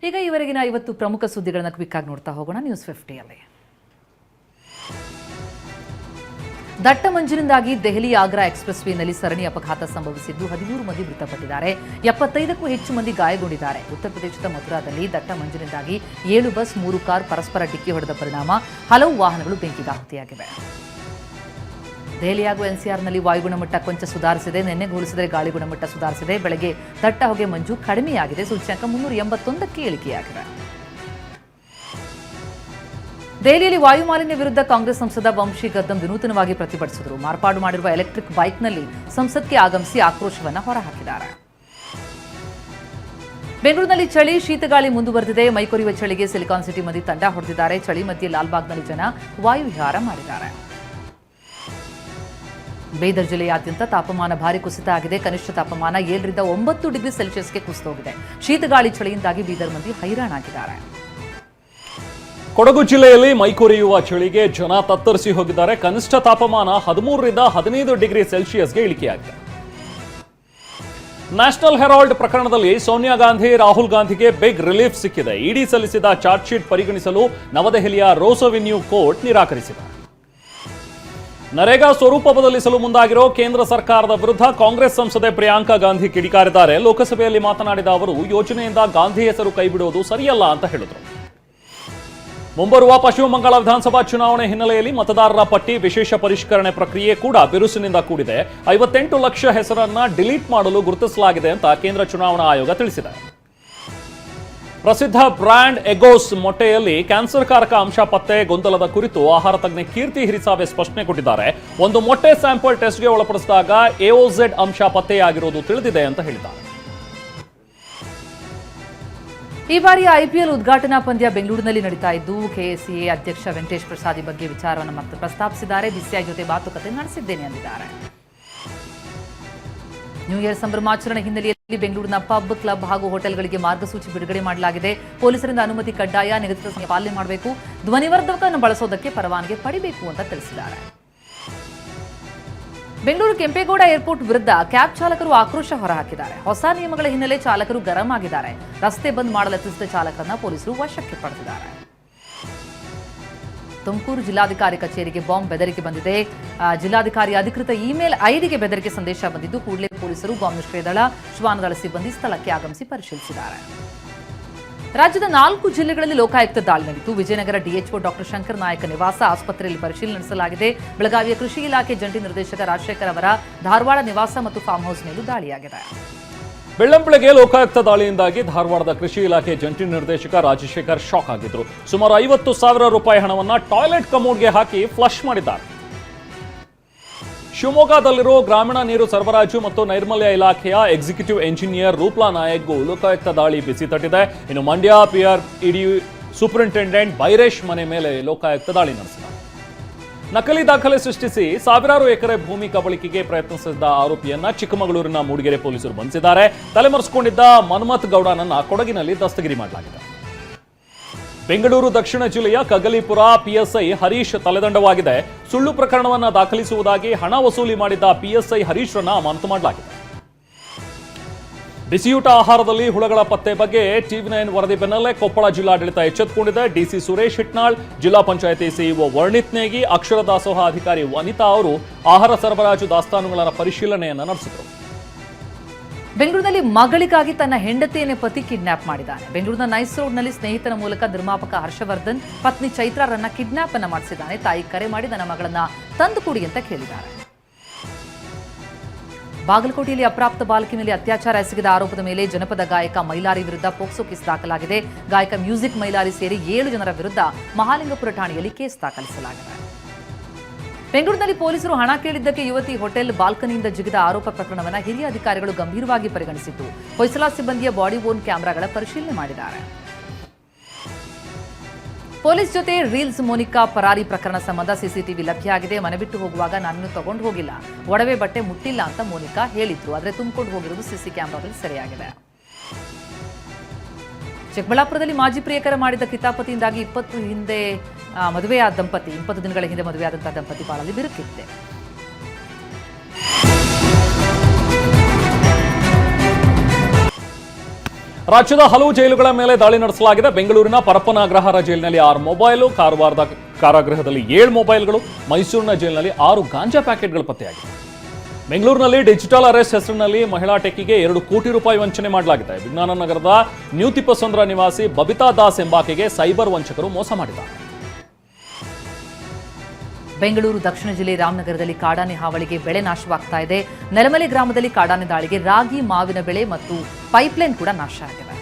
ಈಗ ಈವರೆಗಿನ 50 ಪ್ರಮುಖ ಸುದ್ದಿಗಳನ್ನು ಕ್ವಿಕ್ ಆಗಿ ನೋಡ್ತಾ ಹೋಗೋಣ. ನ್ಯೂಸ್ 50ಯಲ್ಲಿ ದಟ್ಟ ಮಂಜಿನಿಂದಾಗಿ ದೆಹಲಿ ಆಗ್ರಾ ಎಕ್ಸ್‌ಪ್ರೆಸ್ ವೇನಲ್ಲಿ ಸರಣಿ ಅಪಘಾತ ಸಂಭವಿಸಿದ್ದು 13 ಮಂದಿ ಮೃತಪಟ್ಟಿದ್ದಾರೆ. 75ಕ್ಕೂ ಹೆಚ್ಚು ಮಂದಿ ಗಾಯಗೊಂಡಿದ್ದಾರೆ. ಉತ್ತರ ಪ್ರದೇಶದ ಮಥುರಾದಲ್ಲಿ ದಟ್ಟ ಮಂಜಿನಿಂದಾಗಿ 7 ಬಸ್ 3 ಕಾರ್ ಪರಸ್ಪರ ಡಿಕ್ಕಿ ಹೊಡೆದ ಪರಿಣಾಮ ಹಲವು ವಾಹನಗಳು ಬೆಂಕಿಗಾಹುತಿಯಾಗಿವೆ. ದೆಹಲಿ ಹಾಗೂ ಎನ್ಸಿಆರ್ನಲ್ಲಿ ವಾಯು ಗುಣಮಟ್ಟ ಕೊಂಚ ಸುಧಾರಿಸಿದೆ. ನಿನ್ನೆಗೆ ಹೋಲಿಸಿದರೆ ಗಾಳಿ ಗುಣಮಟ್ಟ ಸುಧಾರಿಸಿದೆ. ಬೆಳಗ್ಗೆ ದಟ್ಟ ಹೊಗೆ ಮಂಜು ಕಡಿಮೆಯಾಗಿದೆ. ಸೂಚ್ಯಂಕ 381ಕ್ಕೆ ಇಳಿಕೆಯಾಗಿದೆ. ದೆಹಲಿಯಲ್ಲಿ ವಾಯು ಮಾಲಿನ್ಯ ವಿರುದ್ಧ ಕಾಂಗ್ರೆಸ್ ಸಂಸದ ವಂಶಿ ಗದ್ದಂ ವಿನೂತನವಾಗಿ ಪ್ರತಿಭಟಿಸಿದರು. ಮಾರ್ಪಾಡು ಮಾಡಿರುವ ಎಲೆಕ್ಟ್ರಿಕ್ ಬೈಕ್ನಲ್ಲಿ ಸಂಸತ್ಗೆ ಆಗಮಿಸಿ ಆಕ್ರೋಶವನ್ನು ಹೊರಹಾಕಿದ್ದಾರೆ. ಬೆಂಗಳೂರಿನಲ್ಲಿ ಚಳಿ ಶೀತಗಾಳಿ ಮುಂದುವರೆದಿದೆ. ಮೈಕೊರೆಯುವ ಚಳಿಗೆ ಸಿಲಿಕಾನ್ ಸಿಟಿ ಮಂದಿ ತಂಡ ಹೊಡೆದಿದ್ದಾರೆ. ಚಳಿ ಮಧ್ಯೆ ಲಾಲ್ಬಾಗ್ನಲ್ಲಿ ಜನ ವಾಯು ವಿಹಾರ ಮಾಡಿದ್ದಾರೆ. ಬೀದರ್ ಜಿಲ್ಲೆಯಾದ್ಯಂತ ತಾಪಮಾನ ಭಾರಿ ಕುಸಿತ ಆಗಿದೆ. ಕನಿಷ್ಠ ತಾಪಮಾನ 7ರಿಂದ 9 ಡಿಗ್ರಿ ಸೆಲ್ಸಿಯಸ್ಗೆ ಕುಸಿತೋಗಿದೆ. ಶೀತಗಾಳಿ ಚಳಿಯಿಂದಾಗಿ ಬೀದರ್ ಮಂದಿ ಹೈರಾಣಾಗಿದ್ದಾರೆ. ಕೊಡಗು ಜಿಲ್ಲೆಯಲ್ಲಿ ಮೈಕೊರೆಯುವ ಚಳಿಗೆ ಜನ ತತ್ತರಿಸಿ ಹೋಗಿದ್ದಾರೆ. ಕನಿಷ್ಠ ತಾಪಮಾನ 13ರಿಂದ 15 ಡಿಗ್ರಿ ಸೆಲ್ಸಿಯಸ್ಗೆ ಇಳಿಕೆಯಾಗಿದೆ. ನ್ಯಾಷನಲ್ ಹೆರಾಲ್ಡ್ ಪ್ರಕರಣದಲ್ಲಿ ಸೋನಿಯಾ ಗಾಂಧಿ, ರಾಹುಲ್ ಗಾಂಧಿಗೆ ಬಿಗ್ ರಿಲೀಫ್ ಸಿಕ್ಕಿದೆ. ಇಡಿ ಸಲ್ಲಿಸಿದ ಚಾರ್ಜ್ ಶೀಟ್ ಪರಿಗಣಿಸಲು ನವದೆಹಲಿಯ ರೋಸ್ ಅವೆನ್ಯೂ ಕೋರ್ಟ್ ನಿರಾಕರಿಸಿದೆ. ನರೇಗಾ ಸ್ವರೂಪ ಬದಲಿಸಲು ಮುಂದಾಗಿರೋ ಕೇಂದ್ರ ಸರ್ಕಾರದ ವಿರುದ್ಧ ಕಾಂಗ್ರೆಸ್ ಸಂಸದೆ ಪ್ರಿಯಾಂಕಾ ಗಾಂಧಿ ಕಿಡಿಕಾರಿದ್ದಾರೆ. ಲೋಕಸಭೆಯಲ್ಲಿ ಮಾತನಾಡಿದ ಅವರು, ಯೋಜನೆಯಿಂದ ಗಾಂಧಿ ಹೆಸರು ಕೈಬಿಡುವುದು ಸರಿಯಲ್ಲ ಅಂತ ಹೇಳಿದರು. ಮುಂಬರುವ ಪಶ್ಚಿಮ ಬಂಗಾಳ ವಿಧಾನಸಭಾ ಚುನಾವಣೆ ಹಿನ್ನೆಲೆಯಲ್ಲಿ ಮತದಾರರ ಪಟ್ಟಿ ವಿಶೇಷ ಪರಿಷ್ಕರಣೆ ಪ್ರಕ್ರಿಯೆ ಕೂಡ ಬಿರುಸಿನಿಂದ ಕೂಡಿದೆ. 58 ಲಕ್ಷ ಹೆಸರನ್ನ ಡಿಲೀಟ್ ಮಾಡಲು ಗುರುತಿಸಲಾಗಿದೆ ಅಂತ ಕೇಂದ್ರ ಚುನಾವಣಾ ಆಯೋಗ ತಿಳಿಸಿದೆ. ಪ್ರಸಿದ್ಧ ಬ್ರ್ಯಾಂಡ್ ಎಗೋಸ್ ಮೊಟ್ಟೆಯಲ್ಲಿ ಕ್ಯಾನ್ಸರ್ ಕಾರಕ ಅಂಶ ಪತ್ತೆ ಗೊಂದಲದ ಕುರಿತು ಆಹಾರ ತಜ್ಞೆ ಕೀರ್ತಿ ಹಿರಿಸಾವೆ ಸ್ಪಷ್ಟನೆ ಕೊಟ್ಟಿದ್ದಾರೆ. ಒಂದು ಮೊಟ್ಟೆ ಸ್ಯಾಂಪಲ್ ಟೆಸ್ಟ್ಗೆ ಒಳಪಡಿಸಿದಾಗ ಎಒಝೆಡ್ ಅಂಶ ಪತ್ತೆಯಾಗಿರುವುದು ತಿಳಿದಿದೆ ಅಂತ ಹೇಳಿದ್ದಾರೆ. ಈ ಬಾರಿಯ ಐಪಿಎಲ್ ಉದ್ಘಾಟನಾ ಪಂದ್ಯ ಬೆಂಗಳೂರಿನಲ್ಲಿ ನಡೀತಾ ಇದ್ದು, ಕೆಎಸ್ಸಿಎ ಅಧ್ಯಕ್ಷ ವೆಂಕಟೇಶ್ ಪ್ರಸಾದ್ ಈ ಬಗ್ಗೆ ವಿಚಾರವನ್ನು ಮತ್ತೆ ಪ್ರಸ್ತಾಪಿಸಿದ್ದಾರೆ. ಬಿಸಿಐ ಜೊತೆ ಮಾತುಕತೆ ನಡೆಸಿದ್ದೇನೆ ಎಂದಿದ್ದಾರೆ. ನ್ಯೂ ಇಯರ್ ಸಂಭ್ರಮಾಚರಣೆ ಹಿನ್ನೆಲೆಯಲ್ಲಿ ಬೆಂಗಳೂರಿನ ಪಬ್, ಕ್ಲಬ್ ಹಾಗೂ ಹೋಟೆಲ್ಗಳಿಗೆ ಮಾರ್ಗಸೂಚಿ ಬಿಡುಗಡೆ ಮಾಡಲಾಗಿದೆ. ಪೊಲೀಸರಿಂದ ಅನುಮತಿ ಕಡ್ಡಾಯ, ನಿಗದಿತ ಸಮಯ ಪಾಲನೆ ಮಾಡಬೇಕು, ಧ್ವನಿವರ್ಧಕವನ್ನು ಬಳಸೋದಕ್ಕೆ ಪರವಾನಗಿ ಪಡಿಬೇಕು ಅಂತ ತಿಳಿಸಿದ್ದಾರೆ. ಬೆಂಗಳೂರು ಕೆಂಪೇಗೌಡ ಏರ್ಪೋರ್ಟ್ ವಿರುದ್ಧ ಕ್ಯಾಬ್ ಚಾಲಕರು ಆಕ್ರೋಶ ಹೊರಹಾಕಿದ್ದಾರೆ. ಹೊಸ ನಿಯಮಗಳ ಹಿನ್ನೆಲೆ ಚಾಲಕರು ಗರಂ ಆಗಿದ್ದಾರೆ. ರಸ್ತೆ ಬಂದ್ ಮಾಡಲು ಯತ್ನಿಸಿದ ಚಾಲಕರನ್ನ ಪೊಲೀಸರು ವಶಕ್ಕೆ ಪಡೆದಿದ್ದಾರೆ. ತುಮಕೂರು ಜಿಲ್ಲಾಧಿಕಾರಿ ಕಚೇರಿಗೆ ಬಾಂಬ್ ಬೆದರಿಕೆ ಬಂದಿದೆ. ಜಿಲ್ಲಾಧಿಕಾರಿ ಅಧಿಕೃತ ಇಮೇಲ್ ಐಡಿಗೆ ಬೆದರಿಕೆ ಸಂದೇಶ ಬಂದಿದ್ದು, ಕೂಡಲೇ ಪೊಲೀಸರು ಬಾಂಬ್ ನಿಷ್ಕ್ರಿಯ ದಳ, ಶ್ವಾನದಳ ಸಿಬ್ಬಂದಿ ಸ್ಥಳಕ್ಕೆ ಆಗಮಿಸಿ ಪರಿಶೀಲಿಸಿದ್ದಾರೆ. ರಾಜ್ಯದ 4 ಜಿಲ್ಲೆಗಳಲ್ಲಿ ಲೋಕಾಯುಕ್ತ ದಾಳಿ ನಡೆಯಿತು. ವಿಜಯನಗರ ಡಿಎಚ್ಒ ಡಾಕ್ಟರ್ ಶಂಕರ್ ನಾಯಕ ನಿವಾಸ ಆಸ್ಪತ್ರೆಯಲ್ಲಿ ಪರಿಶೀಲನೆ ನಡೆಸಲಾಗಿದೆ. ಬೆಳಗಾವಿಯ ಕೃಷಿ ಇಲಾಖೆ ಜಂಟಿ ನಿರ್ದೇಶಕ ರಾಜಶೇಖರ್ ಅವರ ಧಾರವಾಡ ನಿವಾಸ ಮತ್ತು ಫಾರ್ಮ್ ಹೌಸ್ ಮೇಲೂ ದಾಳಿಯಾಗಿದೆ. ಬೆಳ್ಳಂಬೆಳಗ್ಗೆ ಲೋಕಾಯುಕ್ತ ದಾಳಿಯಿಂದಾಗಿ ಧಾರವಾಡದ ಕೃಷಿ ಇಲಾಖೆ ಜಂಟಿ ನಿರ್ದೇಶಕ ರಾಜಶೇಖರ್ ಶಾಕ್ ಆಗಿದ್ರು. ಸುಮಾರು 50,000 ರೂಪಾಯಿ ಹಣವನ್ನ ಟಾಯ್ಲೆಟ್ ಕಮೋಡ್ಗೆ ಹಾಕಿ ಫ್ಲಶ್ ಮಾಡಿದ್ದಾರೆ. ಶಿವಮೊಗ್ಗದಲ್ಲಿರೋ ಗ್ರಾಮೀಣ ನೀರು ಸರಬರಾಜು ಮತ್ತು ನೈರ್ಮಲ್ಯ ಇಲಾಖೆಯ ಎಕ್ಸಿಕ್ಯೂಟಿವ್ ಎಂಜಿನಿಯರ್ ರೂಪ್ಲಾ ನಾಯಕ್ಗೂ ಲೋಕಾಯುಕ್ತ ದಾಳಿ ಬಿಸಿ ತಟ್ಟಿದೆ. ಇನ್ನು ಮಂಡ್ಯ ಪಿಆರ್ ಇಡಿ ಸೂಪರಿಂಟೆಂಡೆಂಟ್ ಬೈರೇಶ್ ಮನೆ ಮೇಲೆ ಲೋಕಾಯುಕ್ತ ದಾಳಿ ನಡೆಸಿದೆ. ನಕಲಿ ದಾಖಲೆ ಸೃಷ್ಟಿಸಿ ಸಾವಿರಾರು ಎಕರೆ ಭೂಮಿ ಕಬಳಿಕೆಗೆ ಪ್ರಯತ್ನಿಸಿದ್ದ ಆರೋಪಿಯನ್ನ ಚಿಕ್ಕಮಗಳೂರಿನ ಮೂಡಿಗೆರೆ ಪೊಲೀಸರು ಬಂಧಿಸಿದ್ದಾರೆ. ತಲೆಮರೆಸಿಕೊಂಡಿದ್ದ ಮನ್ಮಥ್ ಗೌಡನನ್ನ ಕೊಡಗಿನಲ್ಲಿ ದಸ್ತಗಿರಿ ಮಾಡಲಾಗಿದೆ. ಬೆಂಗಳೂರು ದಕ್ಷಿಣ ಜಿಲ್ಲೆಯ ಕಗಲಿಪುರ ಪಿಎಸ್ಐ ಹರೀಶ್ ತಲೆದಂಡವಾಗಿದೆ. ಸುಳ್ಳು ಪ್ರಕರಣವನ್ನು ದಾಖಲಿಸುವುದಾಗಿ ಹಣ ವಸೂಲಿ ಮಾಡಿದ್ದ ಪಿಎಸ್ಐ ಹರೀಶ್ರನ್ನ ಅಮಾನತು ಮಾಡಲಾಗಿದೆ. ಬಿಸಿಯೂಟ ಆಹಾರದಲ್ಲಿ ಹುಳಗಳ ಪತ್ತೆ ಬಗ್ಗೆ ಟಿವಿ9 ವರದಿ ಬೆನ್ನಲ್ಲೇ ಕೊಪ್ಪಳ ಜಿಲ್ಲಾಡಳಿತ ಎಚ್ಚೆತ್ತುಕೊಂಡಿದೆ. ಡಿಸಿ ಸುರೇಶ್ ಹಿಟ್ನಾಳ್, ಜಿಲ್ಲಾ ಪಂಚಾಯಿತಿ ಸಿಇಒ ವರ್ಣಿತ್ ನೇಗಿ, ಅಕ್ಷರ ದಾಸೋಹ ಅಧಿಕಾರಿ ವನಿತಾ ಅವರು ಆಹಾರ ಸರಬರಾಜು ದಾಸ್ತಾನುಗಳ ಪರಿಶೀಲನೆಯನ್ನು ನಡೆಸಿದರು. ಬೆಂಗಳೂರಿನಲ್ಲಿ ಮಗಳಿಗಾಗಿ ತನ್ನ ಹೆಂಡತಿಯನ್ನೇ ಪತಿ ಕಿಡ್ನಾಪ್ ಮಾಡಿದ್ದಾನೆ. ಬೆಂಗಳೂರಿನ ನೈಸ್ ರೋಡ್ನಲ್ಲಿ ಸ್ನೇಹಿತನ ಮೂಲಕ ನಿರ್ಮಾಪಕ ಹರ್ಷವರ್ಧನ್ ಪತ್ನಿ ಚೈತ್ರಾರನ್ನ ಕಿಡ್ನಾಪ್ ಅನ್ನು ಮಾಡಿಸಿದ್ದಾನೆ. ತಾಯಿ ಕರೆ ಮಾಡಿ ನನ್ನ ಮಗಳನ್ನ ತಂದು ಕೊಡಿ ಅಂತ ಕೇಳಿದ್ದಾರೆ. ಬಾಗಲಕೋಟೆಯಲ್ಲಿ ಅಪ್ರಾಪ್ತ ಬಾಲಕಿ ಮೇಲೆ ಅತ್ಯಾಚಾರ ಎಸಗಿದ ಆರೋಪದ ಮೇಲೆ ಜನಪದ ಗಾಯಕ ಮೈಲಾರಿ ವಿರುದ್ಧ ಪೋಕ್ಸೋ ಕೇಸ್ ದಾಖಲಾಗಿದೆ. ಗಾಯಕ ಮ್ಯೂಸಿಕ್ ಮೈಲಾರಿ ಸೇರಿ 7 ಜನರ ವಿರುದ್ಧ ಮಹಾಲಿಂಗಪುರ ಠಾಣೆಯಲ್ಲಿ ಕೇಸ್ ದಾಖಲಿಸಲಾಗಿದೆ. ಬೆಂಗಳೂರಿನಲ್ಲಿ ಪೊಲೀಸರು ಹಣ ಕೇಳಿದ್ದಕ್ಕೆ ಯುವತಿ ಹೋಟೆಲ್ ಬಾಲ್ಕನಿಯಿಂದ ಜಿಗಿದ ಆರೋಪ ಪ್ರಕರಣವನ್ನು ಹಿರಿಯ ಅಧಿಕಾರಿಗಳು ಗಂಭೀರವಾಗಿ ಪರಿಗಣಿಸಿದ್ದು, ಹೊಯ್ಸಳ ಸಿಬ್ಬಂದಿಯ ಬಾಡಿ ಓನ್ ಕ್ಯಾಮೆರಾಗಳ ಪರಿಶೀಲನೆ ಮಾಡಿದ್ದಾರೆ. ಪೊಲೀಸ್ ಜೊತೆ ರೀಲ್ಸ್ ಮೋನಿಕಾ ಪರಾರಿ ಪ್ರಕರಣ ಸಂಬಂಧ ಸಿಸಿಟಿವಿ ಲಭ್ಯ ಆಗಿದೆ. ಮನೆ ಬಿಟ್ಟು ಹೋಗುವಾಗ ನಾನು ತಗೊಂಡು ಹೋಗಿಲ್ಲ, ಒಡವೆ ಬಟ್ಟೆ ಮುಟ್ಟಿಲ್ಲ ಅಂತ ಮೋನಿಕಾ ಹೇಳಿದ್ರು. ಆದರೆ ತುಂಬಿಕೊಂಡು ಹೋಗಿರುವುದು ಸಿಸಿ ಕ್ಯಾಮೆರಾದಲ್ಲಿ ಸೆರೆಯಾಗಿದೆ. ಚಿಕ್ಕಬಳ್ಳಾಪುರದಲ್ಲಿ ಮಾಜಿ ಪ್ರಿಯಕರ ಮಾಡಿದ ಕಿತಾಪತಿಯಿಂದಾಗಿ 20 ದಿನಗಳ ಹಿಂದೆ ಮದುವೆಯಾದಂತಹ ದಂಪತಿ ಪಾಳಲ್ಲಿ ಬಿರುಕಿದೆ. ರಾಜ್ಯದ ಹಲವು ಜೈಲುಗಳ ಮೇಲೆ ದಾಳಿ ನಡೆಸಲಾಗಿದೆ. ಬೆಂಗಳೂರಿನ ಪರಪ್ಪನಾಗ್ರಹಾರ ಜೈಲಿನಲ್ಲಿ 6 ಮೊಬೈಲು, ಕಾರವಾರದ ಕಾರಾಗೃಹದಲ್ಲಿ 7 ಮೊಬೈಲ್ಗಳು, ಮೈಸೂರಿನ ಜೈಲಿನಲ್ಲಿ 6 ಗಾಂಜಾ ಪ್ಯಾಕೆಟ್ಗಳು ಪತ್ತೆಯಾಗಿವೆ. ಬೆಂಗಳೂರಿನಲ್ಲಿ ಡಿಜಿಟಲ್ ಅರೆಸ್ಟ್ ಹೆಸರಿನಲ್ಲಿ ಮಹಿಳಾ ಟೆಕ್ಕಿಗೆ 2 ಕೋಟಿ ರೂಪಾಯಿ ವಂಚನೆ ಮಾಡಲಾಗಿದೆ. ವಿಜ್ಞಾನ ನಗರದ ನ್ಯೂ ತಿಪ್ಪಸಂದ್ರ ನಿವಾಸಿ ಬಬಿತಾ ದಾಸ್ ಎಂಬಾಕೆಗೆ ಸೈಬರ್ ವಂಚಕರು ಮೋಸ ಮಾಡಿದ್ದಾರೆ. ಬೆಂಗಳೂರು ದಕ್ಷಿಣ ಜಿಲ್ಲೆ ರಾಮನಗರದಲ್ಲಿ ಕಾಡಾನೆ ಹಾವಳಿಗೆ ಬೆಳೆ ನಾಶವಾಗ್ತಾ ಇದೆ. ನೆಲಮಲೆ ಗ್ರಾಮದಲ್ಲಿ ಕಾಡಾನೆ ದಾಳಿಗೆ ರಾಗಿ, ಮಾವಿನ ಬೆಳೆ ಮತ್ತು ಪೈಪ್ಲೈನ್ ಕೂಡ ನಾಶ ಆಗಿದೆ.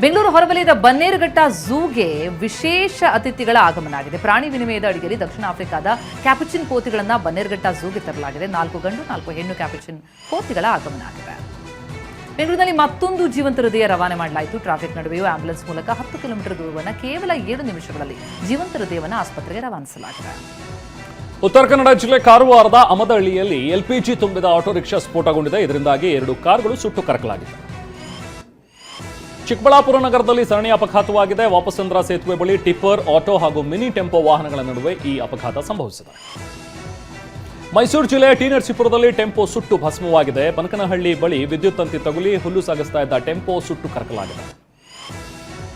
ಬೆಂಗಳೂರು ಹೊರವಲಯದ ಬನ್ನೇರುಘಟ್ಟ ಝೂಗೆ ವಿಶೇಷ ಅತಿಥಿಗಳ ಆಗಮನ ಆಗಿದೆ. ಪ್ರಾಣಿ ವಿನಿಮಯದ ಅಡಿಯಲ್ಲಿ ದಕ್ಷಿಣ ಆಫ್ರಿಕಾದ ಕ್ಯಾಪುಚಿನ್ ಕೋತಿಗಳನ್ನು ಬನ್ನೇರುಘಟ್ಟ ಝೂಗೆ ತರಲಾಗಿದೆ. 4 ಗಂಡು 4 ಹೆಣ್ಣು ಕ್ಯಾಪುಚಿನ್ ಕೋತಿಗಳ ಆಗಮನ ಆಗಿದೆ. ಬೆಂಗಳೂರಿನಲ್ಲಿ ಮತ್ತೊಂದು ಜೀವಂತ ಹೃದಯ ರವಾನೆ ಮಾಡಲಾಯಿತು. ಟ್ರಾಫಿಕ್ ನಡುವೆಯೂ ಆಂಬ್ಯುಲೆನ್ಸ್ ಮೂಲಕ 10 ಕಿಲೋಮೀಟರ್ ದೂರವನ್ನು ಕೇವಲ 7 ನಿಮಿಷಗಳಲ್ಲಿ ಜೀವಂತ ಹೃದಯವನ್ನು ಆಸ್ಪತ್ರೆಗೆ ರವಾನಿಸಲಾಗಿದೆ. ಉತ್ತರ ಕನ್ನಡ ಜಿಲ್ಲೆ ಕಾರವಾರದ ಅಮದಹಳ್ಳಿಯಲ್ಲಿ ಎಲ್ಪಿಜಿ ತುಂಬಿದ ಆಟೋ ರಿಕ್ಷಾ ಸ್ಫೋಟಗೊಂಡಿದೆ. ಇದರಿಂದಾಗಿ 2 ಕಾರುಗಳು ಸುಟ್ಟು ಕರಕಲಾಗಿದೆ. ಚಿಕ್ಕಬಳ್ಳಾಪುರ ನಗರದಲ್ಲಿ ಸರಣಿ ಅಪಘಾತವಾಗಿದೆ. ವಾಪಸಂದ್ರ ಸೇತುವೆ ಬಳಿ ಟಿಪ್ಪರ್, ಆಟೋ ಹಾಗೂ ಮಿನಿ ಟೆಂಪೋ ವಾಹನಗಳ ನಡುವೆ ಈ ಅಪಘಾತ ಸಂಭವಿಸಿದೆ. ಮೈಸೂರು ಜಿಲ್ಲೆಯ ಟಿ ನರಸೀಪುರದಲ್ಲಿ ಟೆಂಪೋ ಸುಟ್ಟು ಭಸ್ಮವಾಗಿದೆ. ಬನಕನಹಳ್ಳಿ ಬಳಿ ವಿದ್ಯುತ್ ತಂತಿ ತಗುಲಿ ಹುಲ್ಲು ಸಾಗಿಸ್ತಾ ಇದ್ದ ಟೆಂಪೋ ಸುಟ್ಟು ಕರಕಲಾಗಿದೆ.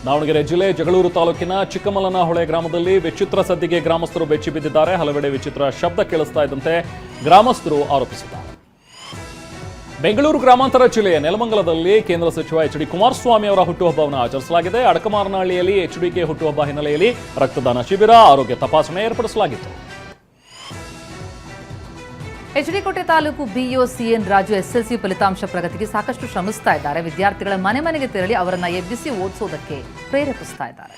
ದಾವಣಗೆರೆ ಜಿಲ್ಲೆ ಜಗಳೂರು ತಾಲೂಕಿನ ಚಿಕ್ಕಮಲ್ಲನಹೊಳೆ ಗ್ರಾಮದಲ್ಲಿ ವಿಚಿತ್ರ ಸದ್ದಿಗೆ ಗ್ರಾಮಸ್ಥರು ಬೆಚ್ಚಿ ಬಿದ್ದಿದ್ದಾರೆ. ಹಲವೆಡೆ ವಿಚಿತ್ರ ಶಬ್ದ ಕೇಳಿಸ್ತಾ ಇದ್ದಂತೆ ಗ್ರಾಮಸ್ಥರು ಆರೋಪಿಸಿದ್ದಾರೆ. ಬೆಂಗಳೂರು ಗ್ರಾಮಾಂತರ ಜಿಲ್ಲೆಯ ನೆಲಮಂಗಲದಲ್ಲಿ ಕೇಂದ್ರ ಸಚಿವ ಎಚ್ ಡಿ ಕುಮಾರಸ್ವಾಮಿ ಅವರ ಹುಟ್ಟುಹಬ್ಬವನ್ನು ಆಚರಿಸಲಾಗಿದೆ. ಅಡಕಮಾರನಹಳ್ಳಿಯಲ್ಲಿ ಎಚ್ಡಿಕೆ ಹುಟ್ಟುಹಬ್ಬ ಹಿನ್ನೆಲೆಯಲ್ಲಿ ರಕ್ತದಾನ ಶಿಬಿರ, ಆರೋಗ್ಯ ತಪಾಸಣೆ ಏರ್ಪಡಿಸಲಾಗಿತ್ತು. HD Kote taluk BEO CN Raju SLC ಫಲಿತಾಂಶ ಪ್ರಗತಿಗೆ ಸಾಕಷ್ಟು ಶ್ರಮಿಸ್ತಾ ಇದ್ದಾರೆ. ವಿದ್ಯಾರ್ಥಿಗಳ ಮನೆ ಮನೆಗೆ ತೆರಳಿ ಅವರನ್ನ ಎಬ್ಬಿಸಿ ಓದಿಸೋದಕ್ಕೆ ಪ್ರೇರೇಪಿಸ್ತಾ ಇದ್ದಾರೆ.